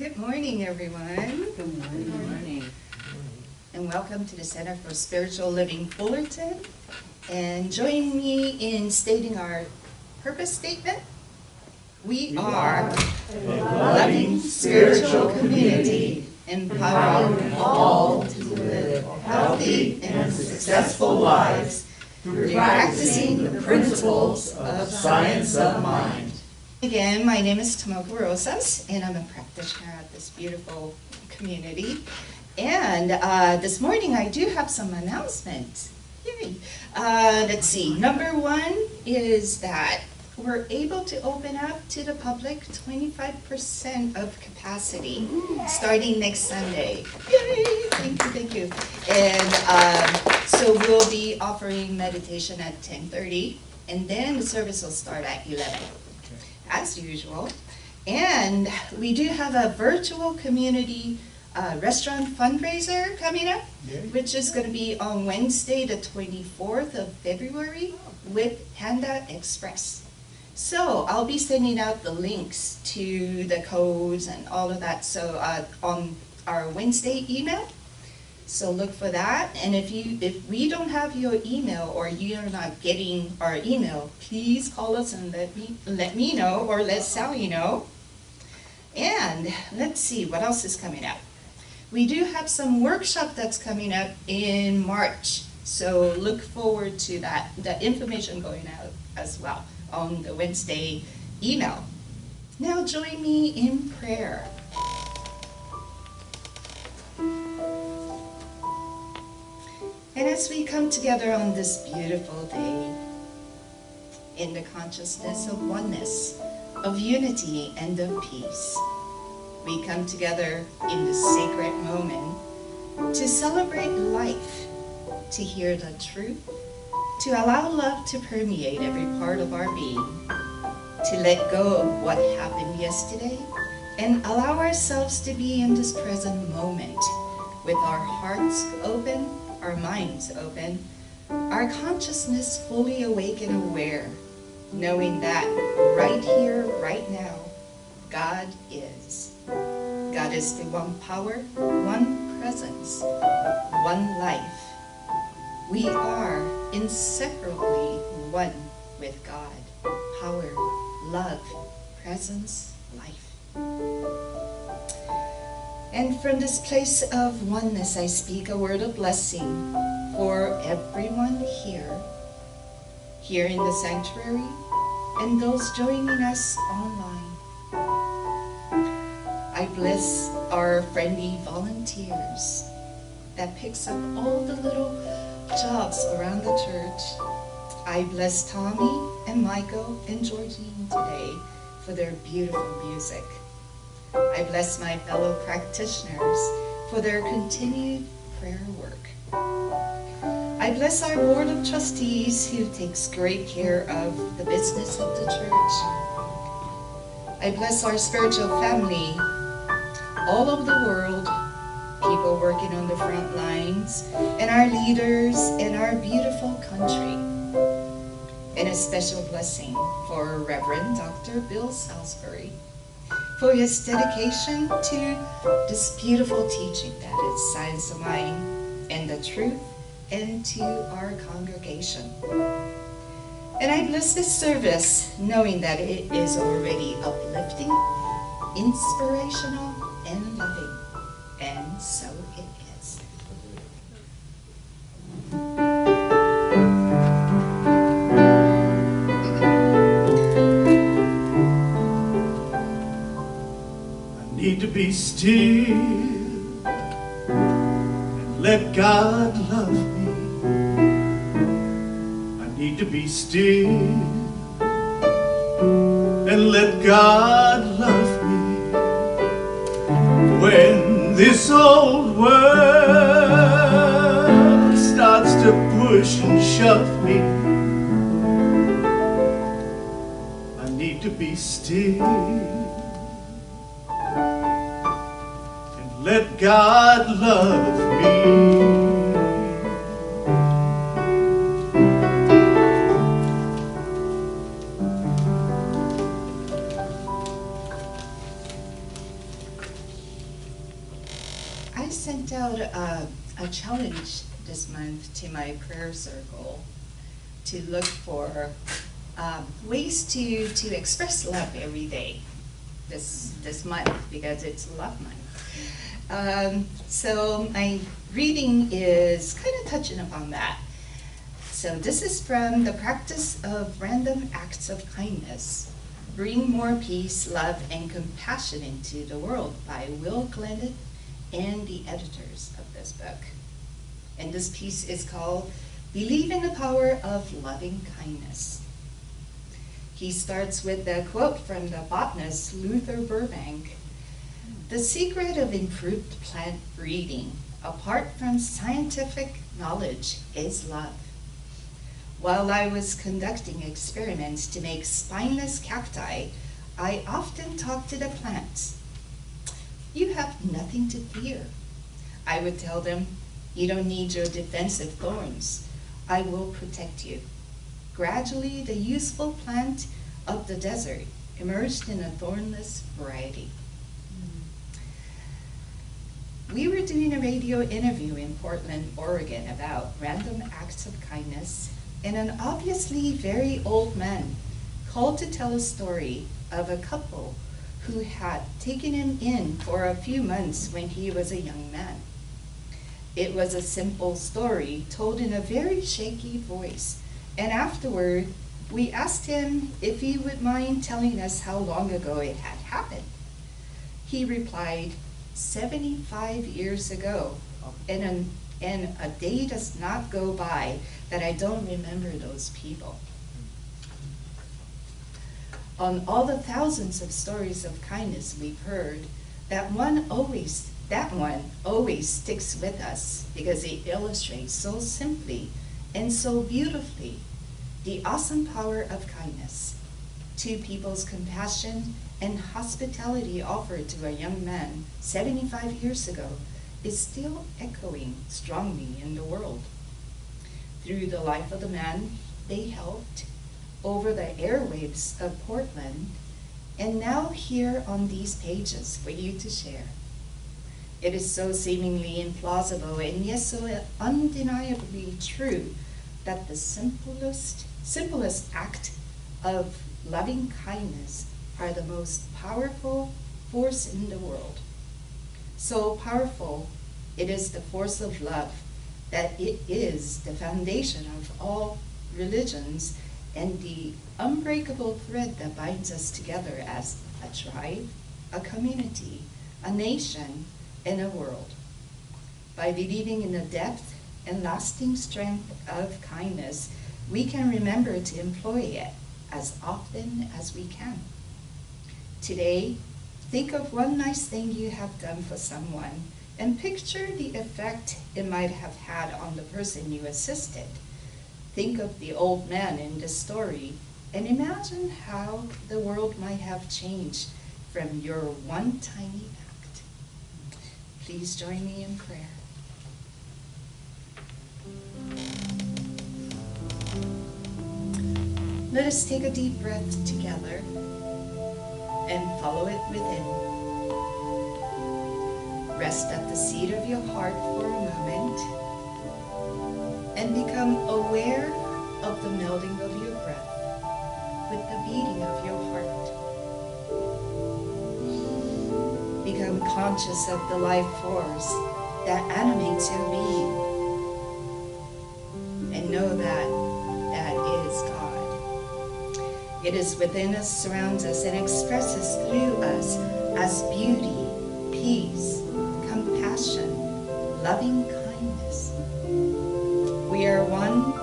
Good morning, everyone. Good morning. Good morning. And welcome to the Center for Spiritual Living Fullerton. And join me in stating our purpose statement. We are a loving spiritual community, empowering all to live healthy and successful lives through practicing the principles of science of mind. Again, my name is Tomoko Rosas, and I'm a practitioner at this beautiful community. And this morning I do have some announcements. Yay! Let's see. Number one is that we're able to open up to the public 25% of capacity starting next Sunday. Yay! Thank you. And so we'll be offering meditation at 10:30, and then the service will start at 11. As usual. And we do have a virtual community restaurant fundraiser coming up, which is going to be on Wednesday, the 24th of February with Panda Express. So I'll be sending out the links to the codes and all of that on our Wednesday email. So look for that, and if we don't have your email or you are not getting our email, please call us and let me know or let Sally know. And let's see what else is coming up. We do have some workshop that's coming up in March, so look forward to that information going out as well on the Wednesday email. Now join me in prayer. And as we come together on this beautiful day, in the consciousness of oneness, of unity and of peace, we come together in this sacred moment to celebrate life, to hear the truth, to allow love to permeate every part of our being, to let go of what happened yesterday, and allow ourselves to be in this present moment with our hearts open, our minds open, our consciousness fully awake and aware, knowing that right here, right now, God is. God is the one power, one presence, one life. We are inseparably one with God, power, love, presence, life. And from this place of oneness, I speak a word of blessing for everyone here in the sanctuary, and those joining us online. I bless our friendly volunteers that picks up all the little jobs around the church. I bless Tommy and Michael and Georgine today for their beautiful music. I bless my fellow practitioners for their continued prayer work. I bless our board of trustees who takes great care of the business of the church. I bless our spiritual family all over the world, people working on the front lines, and our leaders in our beautiful country. And a special blessing for Reverend Dr. Bill Salisbury, for his dedication to this beautiful teaching that is science of mind and the truth, and to our congregation. And I bless this service knowing that it is already uplifting, inspirational, and loving. And so it is. Need to be still and let God love me. I need to be still and let God love me. When this old world starts to push and shove me, I need to be still. Let God love me. I sent out a challenge this month to my prayer circle to look for ways to express love every day this month, because it's Love Month. So my reading is kind of touching upon that. So this is from The Practice of Random Acts of Kindness: Bring More Peace, Love, and Compassion into the World by Will Glennon and the editors of this book. And this piece is called Believe in the Power of Loving Kindness. He starts with a quote from the botanist Luther Burbank. The secret of improved plant breeding, apart from scientific knowledge, is love. While I was conducting experiments to make spineless cacti, I often talked to the plants. You have nothing to fear. I would tell them, you don't need your defensive thorns. I will protect you. Gradually, the useful plant of the desert emerged in a thornless variety. We were doing a radio interview in Portland, Oregon about random acts of kindness, and an obviously very old man called to tell a story of a couple who had taken him in for a few months when he was a young man. It was a simple story told in a very shaky voice, and afterward we asked him if he would mind telling us how long ago it had happened. He replied, 75 years ago, and a day does not go by that I don't remember those people. On all the thousands of stories of kindness we've heard, that one always sticks with us because it illustrates so simply and so beautifully the awesome power of kindness. Two people's compassion and hospitality offered to a young man 75 years ago is still echoing strongly in the world. Through the life of the man they helped, over the airwaves of Portland, and now here on these pages for you to share. It is so seemingly implausible and yet so undeniably true that the simplest act of loving kindness are the most powerful force in the world. So powerful, it is the force of love, that it is the foundation of all religions and the unbreakable thread that binds us together as a tribe, a community, a nation, and a world. By believing in the depth and lasting strength of kindness, we can remember to employ it as often as we can. Today, think of one nice thing you have done for someone and picture the effect it might have had on the person you assisted. Think of the old man in the story and imagine how the world might have changed from your one tiny act. Please join me in prayer. Let us take a deep breath together and follow it within. Rest at the seat of your heart for a moment and become aware of the melding of your breath with the beating of your heart. Become conscious of the life force that animates your being, and know that that is God. It is within us, surrounds us, and expresses through us as beauty, peace, compassion, loving kindness. We are one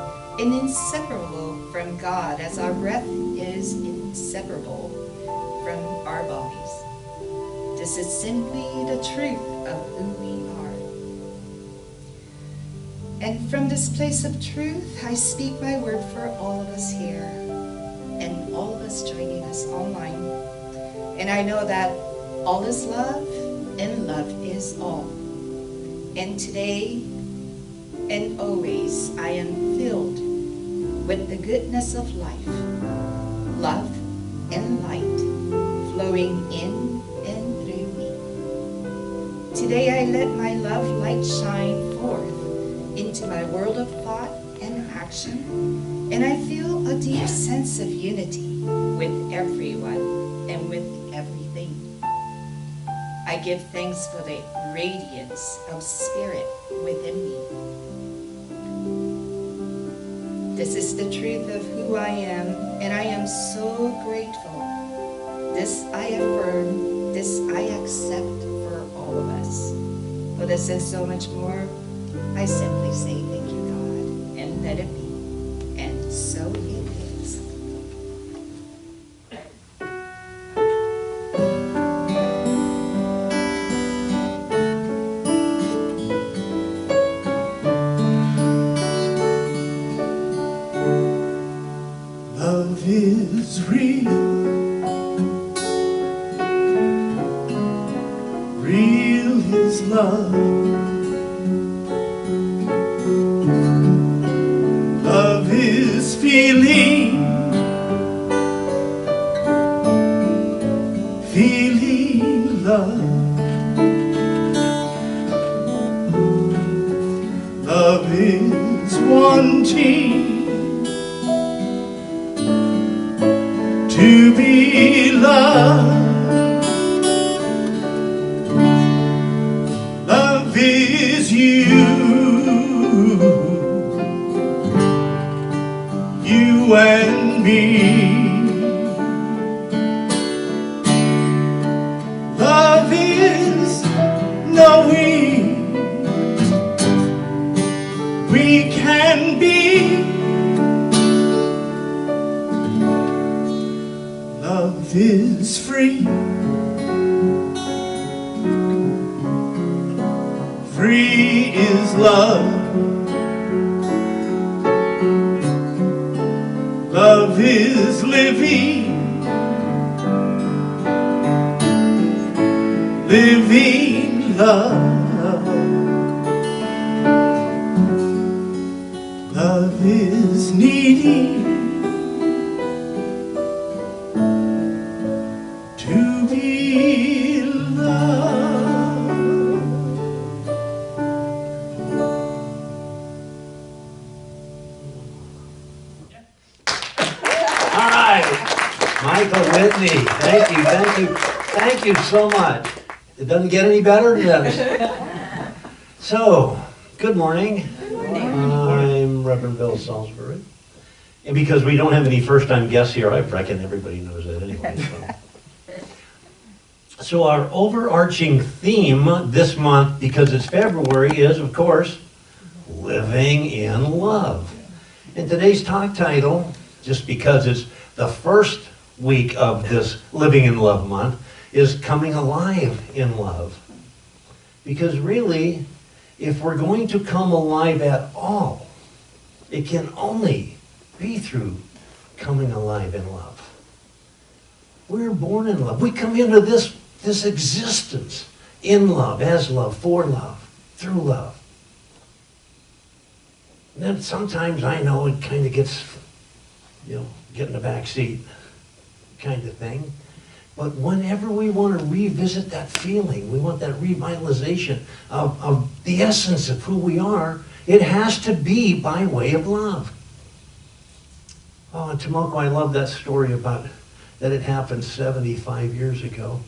and inseparable from God, as our breath is inseparable from our bodies. This is simply the truth of who we are. And from this place of truth, I speak my word for all of us here and all of us joining us online. And I know that all is love and love is all. And today and always I am filled with the goodness of life, love and light flowing in and through me. Today I let my love light shine forth into my world of thought and action, and I feel a deep sense of unity with everyone and with everything. I give thanks for the radiance of spirit within me. This is the truth of who I am, and I am so grateful. This I affirm, this I accept for all of us. For this and so much more, I simply say thank you, God, and let it be. And so it is. Love is real. Real is love. Love is feeling. Feeling love. Love is wanting to be loved. Love is you, you and me. Love is knowing we can be. Love is free. Free is love. Love is living. Living love. Love is needing to be loved. All right, Michael Whitney, thank you so much. It doesn't get any better than that. So, good morning. I'm Reverend Bill Salisbury. And because we don't have any first-time guests here, I reckon everybody knows that anyway. So our overarching theme this month, because it's February, is, of course, living in love. And today's talk title, just because it's the first week of this Living in Love month, is Coming Alive in Love. Because really, if we're going to come alive at all, it can only be through coming alive in love. We're born in love. We come into this existence in love, as love, for love, through love. And then sometimes I know it kind of gets, get in the back seat kind of thing. But whenever we want to revisit that feeling, we want that revitalization of the essence of who we are, it has to be by way of love. Oh, and Tomoko, I love that story about that it happened 75 years ago.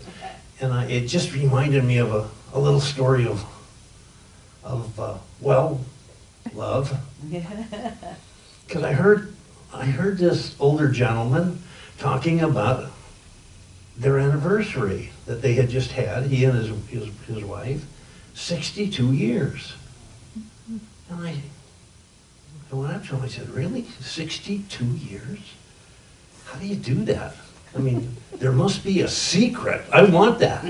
And it just reminded me of a little story of love. Because I heard this older gentleman talking about their anniversary that they had just had, he and his wife, 62 years. And I went up to him, I said, really? 62 years? How do you do that? I mean, there must be a secret. I want that.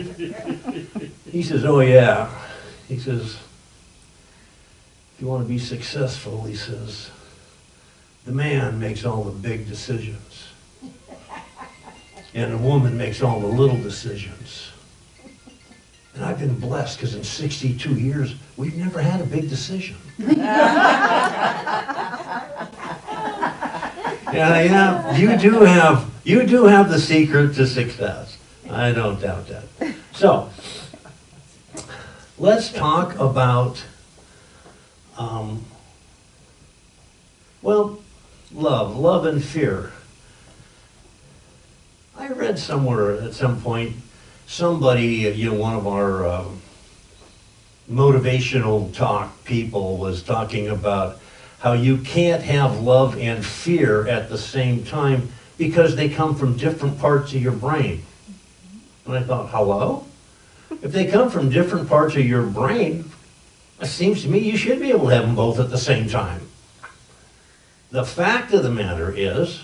He says, oh yeah. He says, if you want to be successful, he says, the man makes all the big decisions. And the woman makes all the little decisions. And I've been blessed because in 62 years, we've never had a big decision. Yeah, you do have the secret to success. I don't doubt that. So, let's talk about, well, love and fear. I read somewhere at some point, somebody, one of our motivational talk people was talking about how you can't have love and fear at the same time because they come from different parts of your brain. And I thought, hello? If they come from different parts of your brain, it seems to me you should be able to have them both at the same time. The fact of the matter is,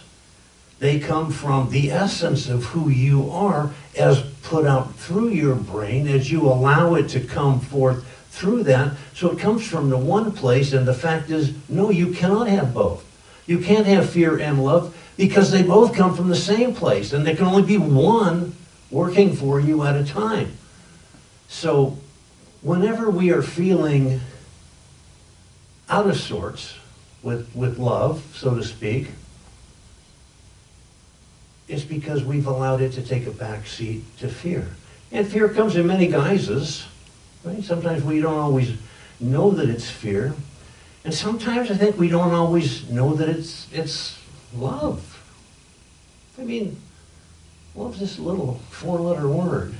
they come from the essence of who you are as put out through your brain as you allow it to come forth through that. So it comes from the one place, and the fact is, no, you cannot have both. You can't have fear and love because they both come from the same place, and there can only be one working for you at a time. So whenever we are feeling out of sorts with love, so to speak, it's because we've allowed it to take a back seat to fear. And fear comes in many guises, right? Sometimes we don't always know that it's fear. And sometimes I think we don't always know that it's love. I mean, love's this little 4-letter word.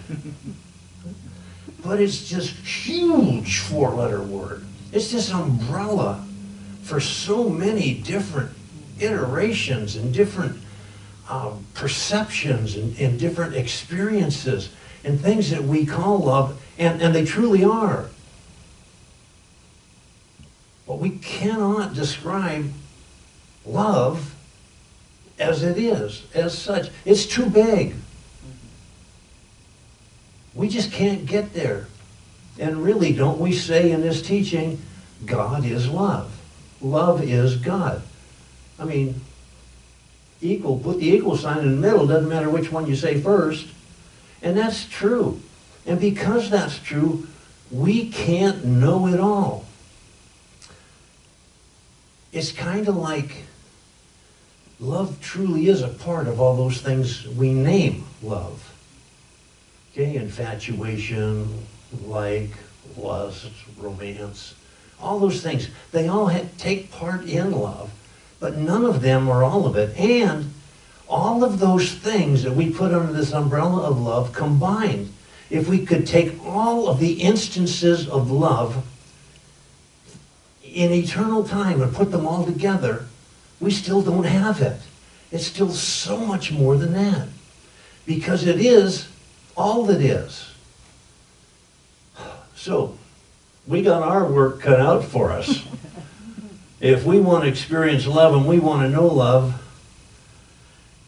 But it's just huge 4-letter word. It's this umbrella for so many different iterations and different perceptions and different experiences and things that we call love, and they truly are. But we cannot describe love as it is, as such. It's too big. We just can't get there. And really, don't we say in this teaching, God is love. Love is God. I mean, put the equal sign in the middle, doesn't matter which one you say first. And that's true. And because that's true, we can't know it all. It's kind of like love truly is a part of all those things we name love. Okay, infatuation, like, lust, romance, all those things. They all take part in love, but none of them are all of it. And all of those things that we put under this umbrella of love combined, if we could take all of the instances of love in eternal time and put them all together, we still don't have it. It's still so much more than that. Because it is all that is. So, we got our work cut out for us. If we want to experience love and we want to know love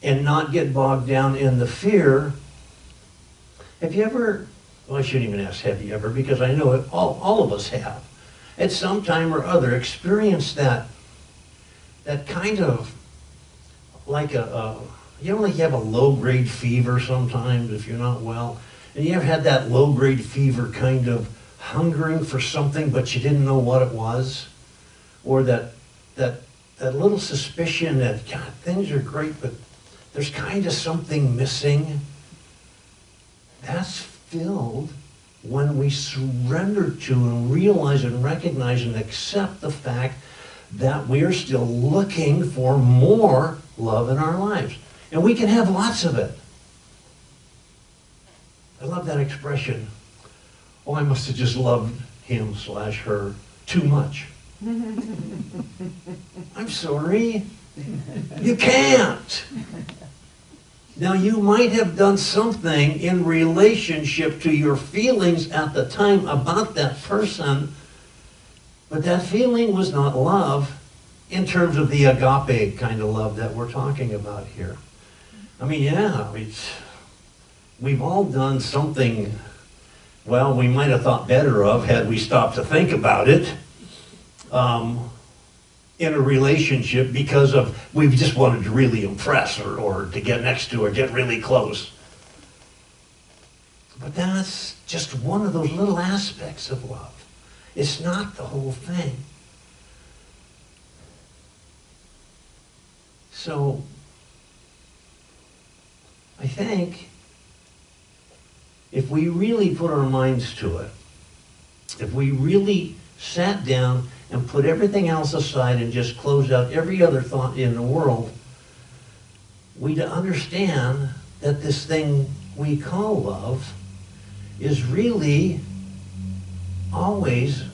and not get bogged down in the fear, have you ever, well, I shouldn't even ask have you ever, because I know it, all of us have, at some time or other experienced that kind of like you know, like you have a low-grade fever sometimes if you're not well, and you ever had that low-grade fever kind of hungering for something but you didn't know what it was? Or that little suspicion that, God, things are great, but there's kind of something missing. That's filled when we surrender to and realize and recognize and accept the fact that we're still looking for more love in our lives. And we can have lots of it. I love that expression. Oh, I must have just loved him/her too much. I'm sorry. You can't. Now, you might have done something in relationship to your feelings at the time about that person, but that feeling was not love in terms of the agape kind of love that we're talking about here. I mean, yeah, we've all done something, well, we might have thought better of had we stopped to think about it. In a relationship because of we just wanted to really impress or to get next to or get really close. But that's just one of those little aspects of love. It's not the whole thing. So I think if we really put our minds to it if we really sat down and put everything else aside and just closed out every other thought in the world, we'd understand that this thing we call love is really always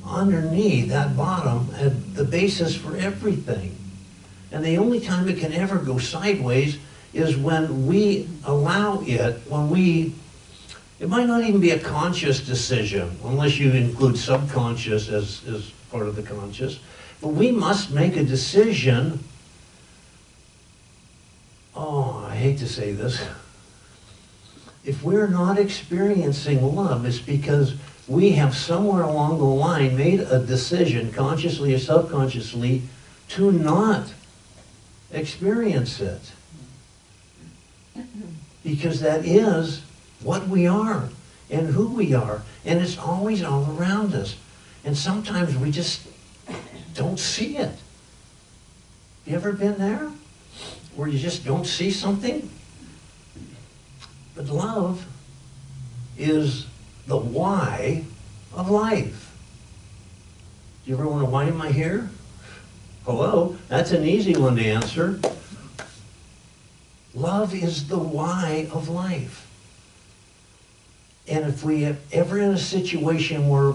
underneath that bottom at the basis for everything. And the only time it can ever go sideways is when we allow it, it might not even be a conscious decision, unless you include subconscious as part of the conscious, but we must make a decision. Oh, I hate to say this. If we're not experiencing love, it's because we have somewhere along the line made a decision, consciously or subconsciously, to not experience it. Because that is what we are and who we are, and it's always all around us. And sometimes we just don't see it. You ever been there? Where you just don't see something? But love is the why of life. Do you ever wonder, why am I here? Hello? That's an easy one to answer. Love is the why of life. And if we are ever in a situation where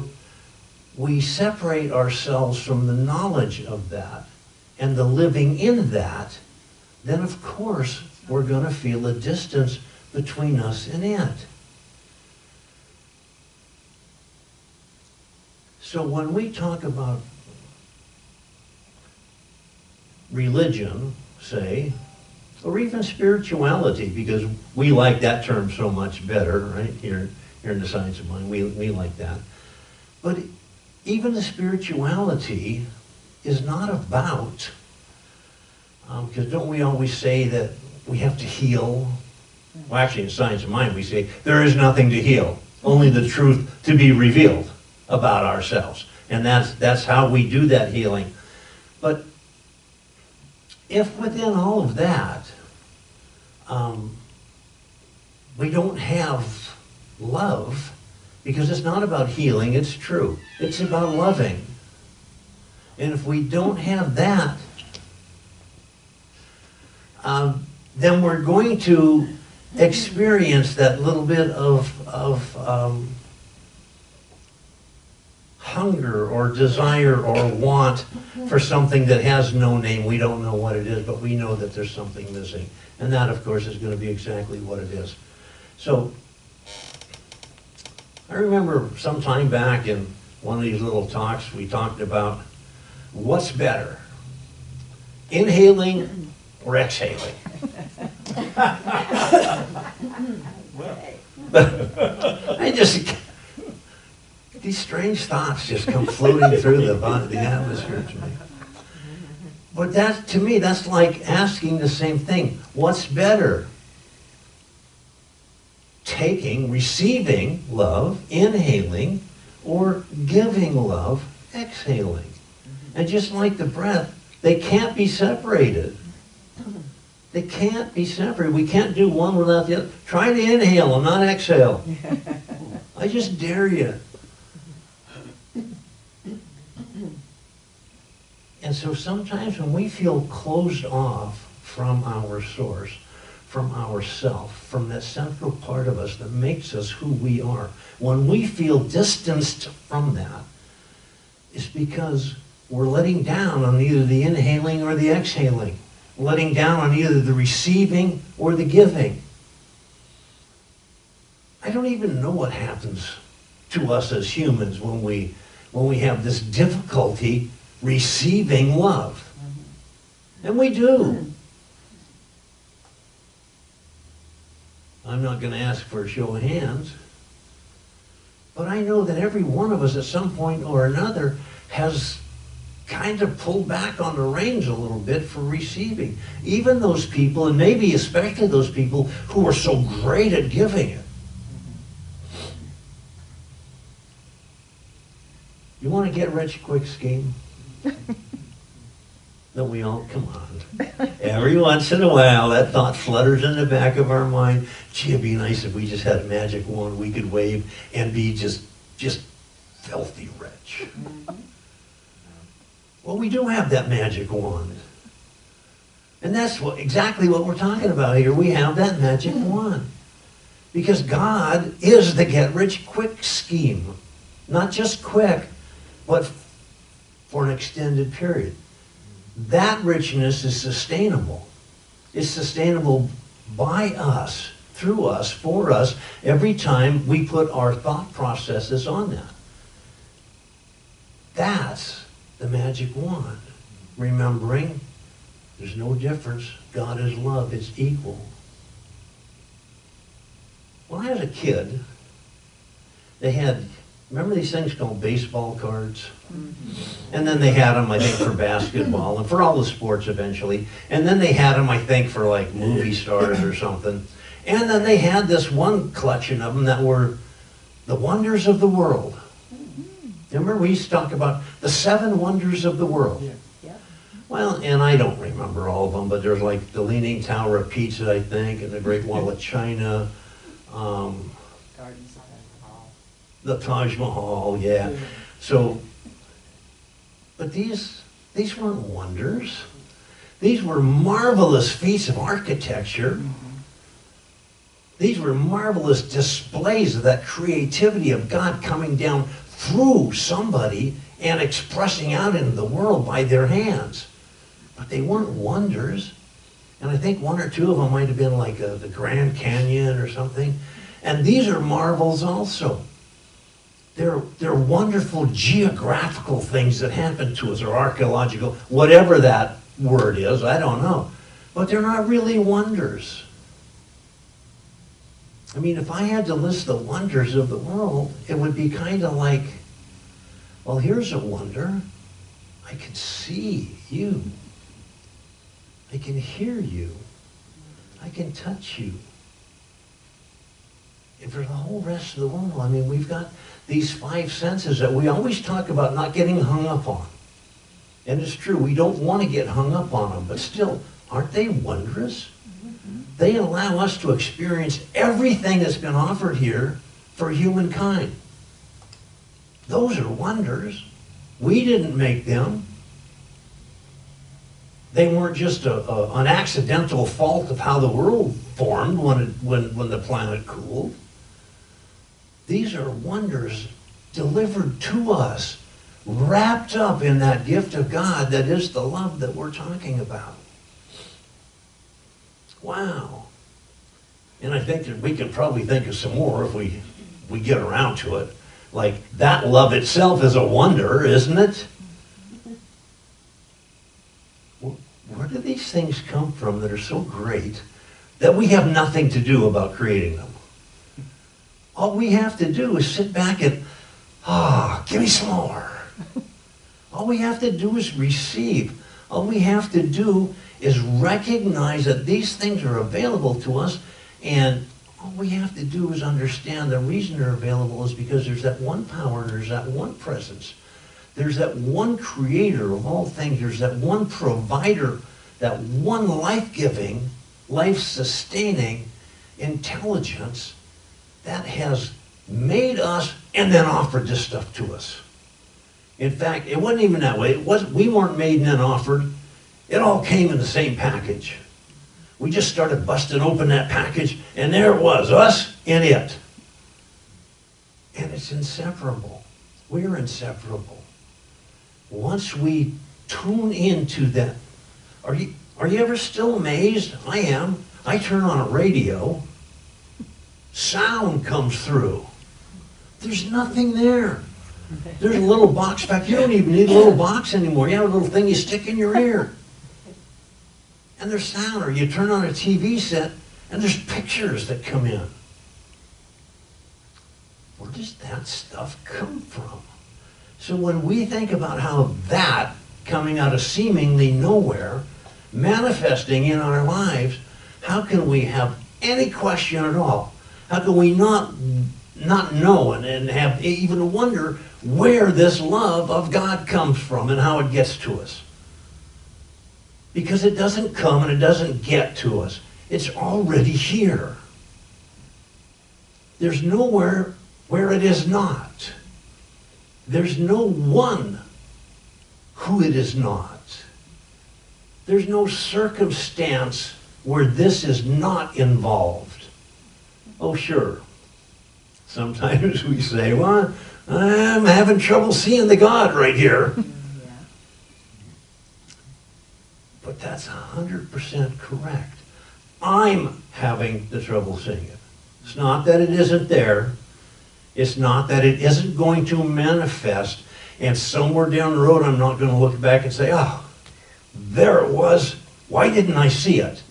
we separate ourselves from the knowledge of that and the living in that, then of course we're going to feel a distance between us and it. So when we talk about religion, say, or even spirituality, because we like that term so much better, right? Here in the Science of Mind, we like that. But even the spirituality is not about, because don't we always say that we have to heal? Well, actually, in Science of Mind, we say there is nothing to heal, only the truth to be revealed about ourselves. And that's how we do that healing. But if within all of that, we don't have love, because it's not about healing, it's true. It's about loving. And if we don't have that, then we're going to experience that little bit of hunger or desire or want for something that has no name. We don't know what it is, but we know that there's something missing. And that, of course, is going to be exactly what it is. So, I remember some time back in one of these little talks, we talked about what's better, inhaling or exhaling. I just, these strange thoughts just come floating through the atmosphere to me. But that, to me, that's like asking the same thing. What's better? Receiving love, inhaling, or giving love, exhaling. And just like the breath, they can't be separated. They can't be separated. We can't do one without the other. Try to inhale and not exhale. I just dare you. And so sometimes when we feel closed off from our source, from ourself, from that central part of us that makes us who we are, when we feel distanced from that, it's because we're letting down on either the inhaling or the exhaling, letting down on either the receiving or the giving. I don't even know what happens to us as humans when we have this difficulty receiving love. And we do. I'm not going to ask for a show of hands, but I know that every one of us at some point or another has kind of pulled back on the reins a little bit for receiving. Even those people, and maybe especially those people who are so great at giving it. You want to get rich quick scheme? That we all, come on. Every once in a while, that thought flutters in the back of our mind. Gee, it'd be nice if we just had a magic wand we could wave and be just filthy rich. Well, we do have that magic wand. And that's exactly what we're talking about here. We have that magic wand. Because God is the get-rich-quick scheme. Not just quick, but for an extended period. That richness is sustainable. It's sustainable by us, through us, for us, every time we put our thought processes on that. That's the magic wand. Remembering there's no difference. God is love. It's equal. When I was a kid, they had, remember these things called baseball cards? And then they had them, I think, for basketball and for all the sports eventually. And then they had them, I think, for like movie stars or something. And then they had this one collection of them that were the wonders of the world. Remember, we used to talk about the 7 wonders of the world. Yeah. Well, and I don't remember all of them, but there's like the Leaning Tower of Pisa, I think, and the Great Wall of China, the Taj Mahal, yeah. So, but these weren't wonders. These were marvelous feats of architecture. These were marvelous displays of that creativity of God coming down through somebody and expressing out into the world by their hands. But they weren't wonders. And I think 1 or 2 of them might have been like the Grand Canyon or something. And these are marvels also. They're wonderful geographical things that happen to us, or archaeological, whatever that word is, I don't know. But they're not really wonders. I mean, if I had to list the wonders of the world, it would be kind of like, well, here's a wonder. I can see you. I can hear you. I can touch you. And for the whole rest of the world, I mean, we've got these 5 senses that we always talk about not getting hung up on. And it's true, we don't want to get hung up on them, but still, aren't they wondrous? They allow us to experience everything that's been offered here for humankind. Those are wonders. We didn't make them. They weren't just an accidental fault of how the world formed when the planet cooled. These are wonders delivered to us, wrapped up in that gift of God that is the love that we're talking about. Wow. And I think that we can probably think of some more if we get around to it. Like, that love itself is a wonder, isn't it? Where do these things come from that are so great that we have nothing to do about creating them? All we have to do is sit back and, give me some more. All we have to do is receive. All we have to do is recognize that these things are available to us, and all we have to do is understand the reason they're available is because there's that one power, there's that one presence, there's that one creator of all things, there's that one provider, that one life-giving, life-sustaining intelligence that has made us and then offered this stuff to us. In fact, it wasn't even that way. We weren't made and then offered. It all came in the same package. We just started busting open that package, and there it was, us and it. And it's inseparable. We're inseparable. Once we tune into that, are you ever still amazed? I am. I turn on a radio, sound comes through. There's nothing there. There's a little box back. You don't even need a little box anymore. You have a little thing you stick in your ear. And there's sound, or you turn on a TV set, and there's pictures that come in. Where does that stuff come from? So when we think about how that, coming out of seemingly nowhere, manifesting in our lives, how can we have any question at all? How can we not know and have even wonder where this love of God comes from and how it gets to us? Because it doesn't come and it doesn't get to us. It's already here. There's nowhere where it is not. there's no one who it is not. There's no circumstance where this is not involved. Oh, sure. Sometimes we say, well, I'm having trouble seeing the God right here. Yeah. But that's 100% correct. I'm having the trouble seeing it. It's not that it isn't there. It's not that it isn't going to manifest. And somewhere down the road, I'm not going to look back and say, oh, there it was. Why didn't I see it?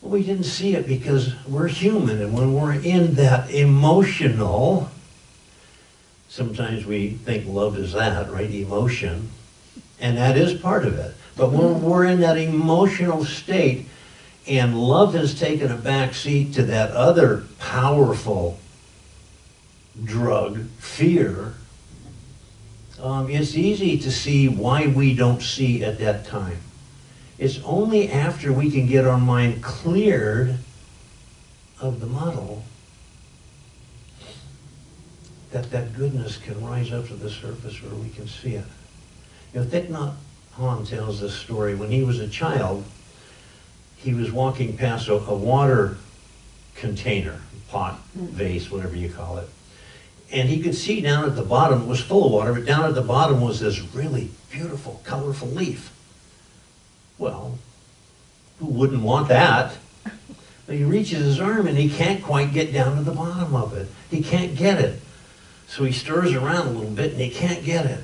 Well, we didn't see it because we're human. And when we're in that emotional, sometimes we think love is that, right? Emotion. And that is part of it. But when we're in that emotional state and love has taken a back seat to that other powerful drug, fear, it's easy to see why we don't see at that time. It's only after we can get our mind cleared of the muddle that that goodness can rise up to the surface where we can see it. You know, Thich Nhat Hanh tells this story. When he was a child, he was walking past a water container, pot, vase, whatever you call it. And he could see down at the bottom, it was full of water, but down at the bottom was this really beautiful, colorful leaf. Well, who wouldn't want that? But he reaches his arm and he can't quite get down to the bottom of it. He can't get it. So he stirs around a little bit and he can't get it.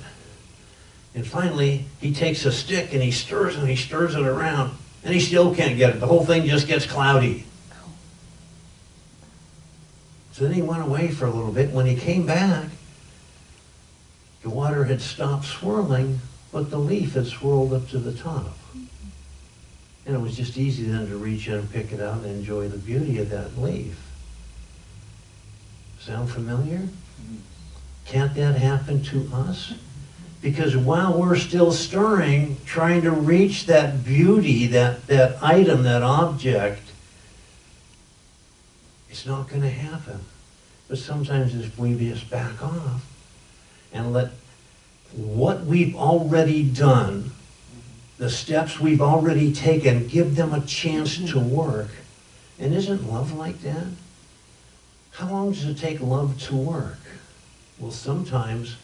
And finally, he takes a stick and he stirs it around, and he still can't get it. The whole thing just gets cloudy. So then he went away for a little bit. When he came back, the water had stopped swirling, but the leaf had swirled up to the top. And it was just easy then to reach in and pick it out and enjoy the beauty of that leaf. Sound familiar? Can't that happen to us? Because while we're still stirring, trying to reach that beauty, that item, that object, it's not going to happen. But sometimes if we just back off and let what we've already done, the steps we've already taken, give them a chance to work. And isn't love like that? How long does it take love to work? Well, sometimes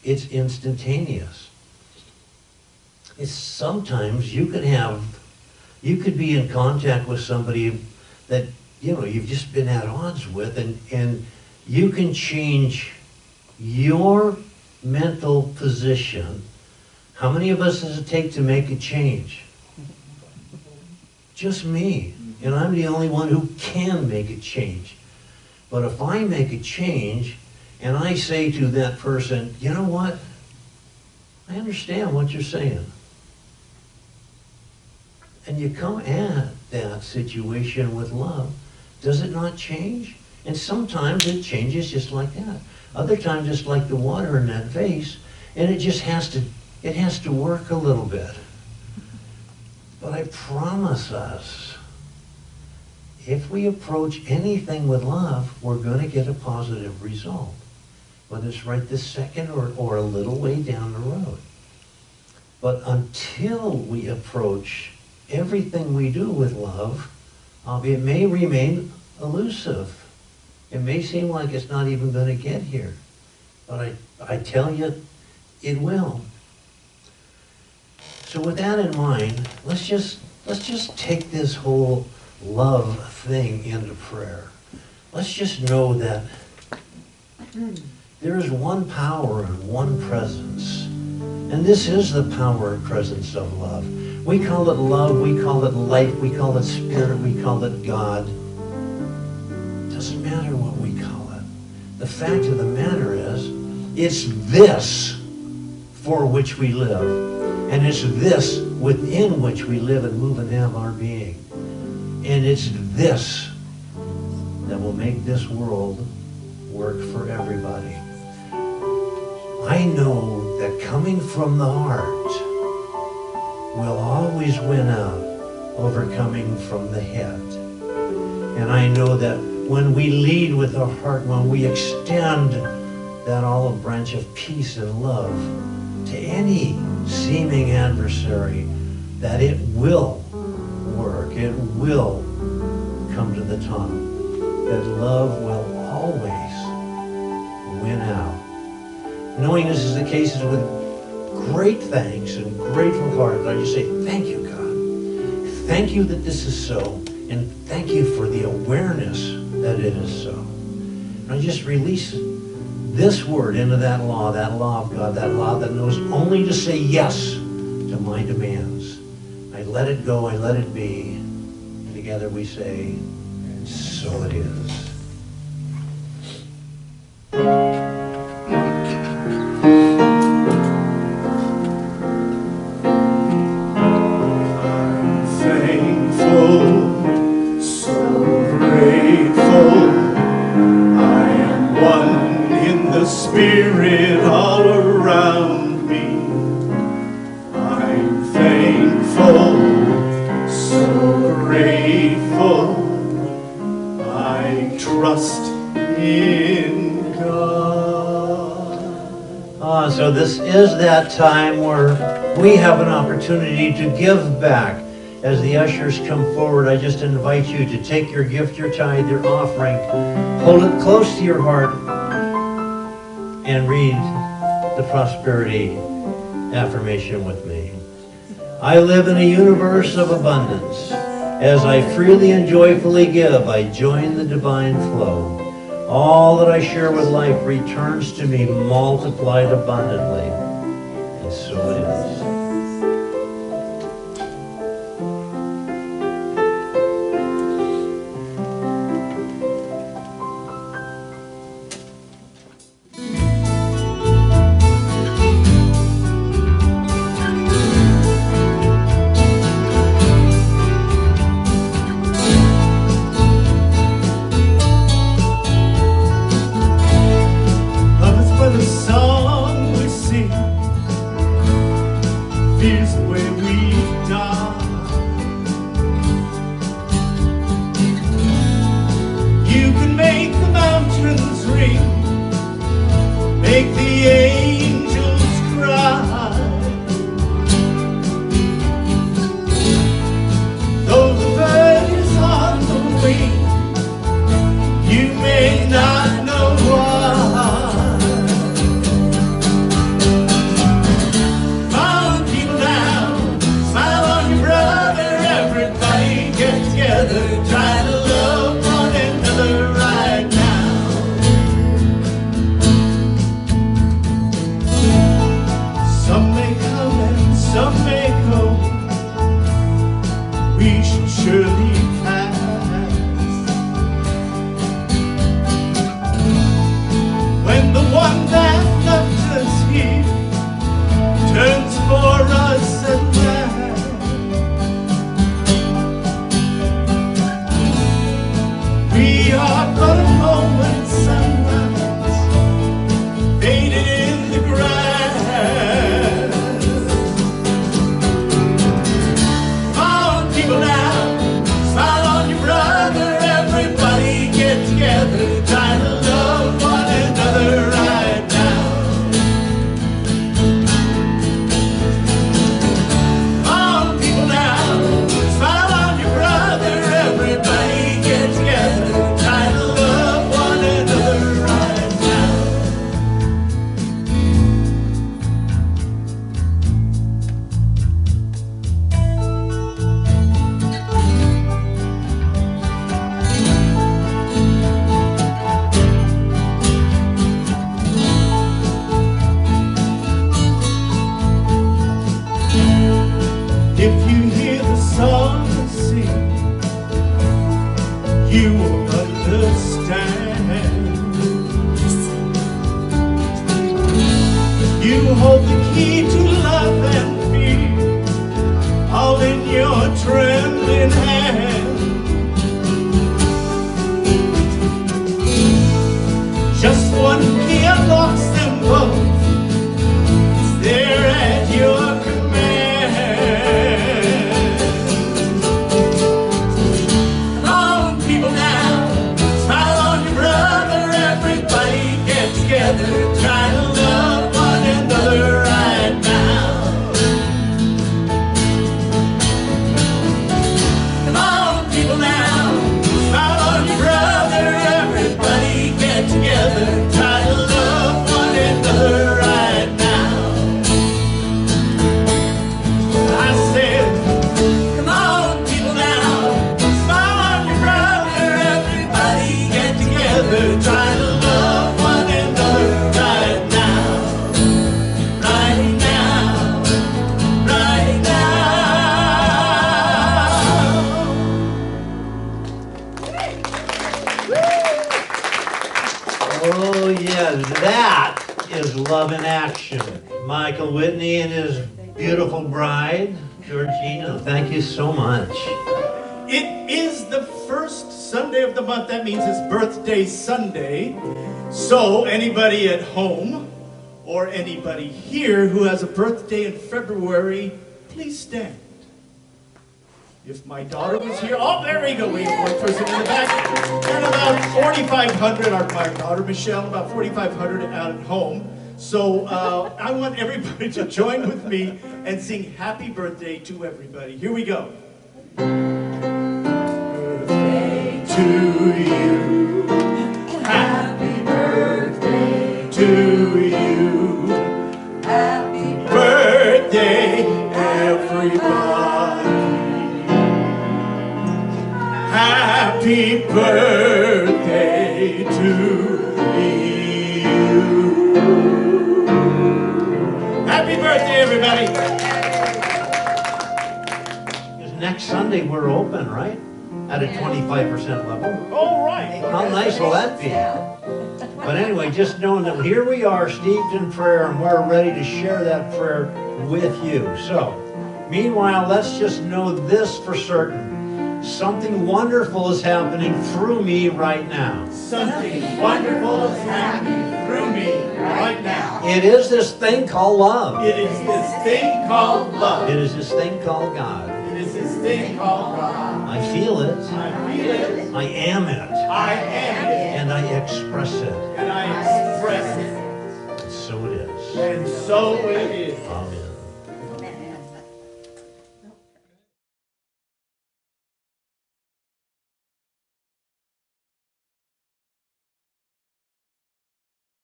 it's instantaneous. It's sometimes you could be in contact with somebody that, you know, you've just been at odds with, and you can change your mental position. How many of us does it take to make a change? Just me. And I'm the only one who can make a change. But if I make a change and I say to that person, you know what? I understand what you're saying. And you come at that situation with love, does it not change? And sometimes it changes just like that. Other times it's like the water in that vase, and it just has to work a little bit. But I promise us, if we approach anything with love, we're going to get a positive result. Whether it's right this second or a little way down the road. But until we approach everything we do with love, it may remain elusive. It may seem like it's not even going to get here. But I tell you, it will. So with that in mind, let's just take this whole love thing into prayer. Let's just know that there is one power and one presence. And this is the power and presence of love. We call it love, we call it light, we call it spirit, we call it God. Doesn't matter what we call it. The fact of the matter is, it's this for which we live. And it's this within which we live and move and have our being. And it's this that will make this world work for everybody. I know that coming from the heart will always win out over coming from the head. And I know that when we lead with the heart, when we extend that olive branch of peace and love to any seeming adversary, that it will work, it will come to the top, that love will always win out. Knowing this is the case is with great thanks and grateful heart, I just say, thank you, God. Thank you that this is so, and thank you for the awareness that it is so. And I just release this word into that law of God, that law that knows only to say yes to my demands. I let it go, I let it be. And together we say, so it is. Spirit all around me. I'm thankful, so grateful. I trust in God. So this is that time where we have an opportunity to give back. As the ushers come forward, I just invite you to take your gift, your tithe, your offering, hold it close to your heart, and read the prosperity affirmation with me. I live in a universe of abundance. As I freely and joyfully give, I join the divine flow. All that I share with life returns to me multiplied abundantly. And so it is. Together. Yes, that is love in action. Michael Whitney and his beautiful bride, Georgina, thank you so much. It is the first Sunday of the month. That means it's birthday Sunday. So anybody at home or anybody here who has a birthday in February, please stand. If my daughter was here, oh, there we go. We have one person in the back. And about 4,500, my daughter Michelle, about 4,500 out at home. So I want everybody to join with me and sing happy birthday to everybody. Here we go. Birthday to you. Happy birthday to you. Happy birthday, everybody. Happy birthday to you. Happy birthday, everybody. Because next Sunday we're open, right? At a 25% level. All right. How nice will that be? But anyway, just knowing that here we are, steeped in prayer, and we're ready to share that prayer with you. So, meanwhile, let's just know this for certain. Something wonderful is happening through me right now. Something wonderful is happening through me right now. It is this thing called love. It is this thing called love. It is this thing called God. It is this thing called God. I feel it. I feel it. I am it. I am it. And I express it. And I express it. And so it is. And so it is. Amen.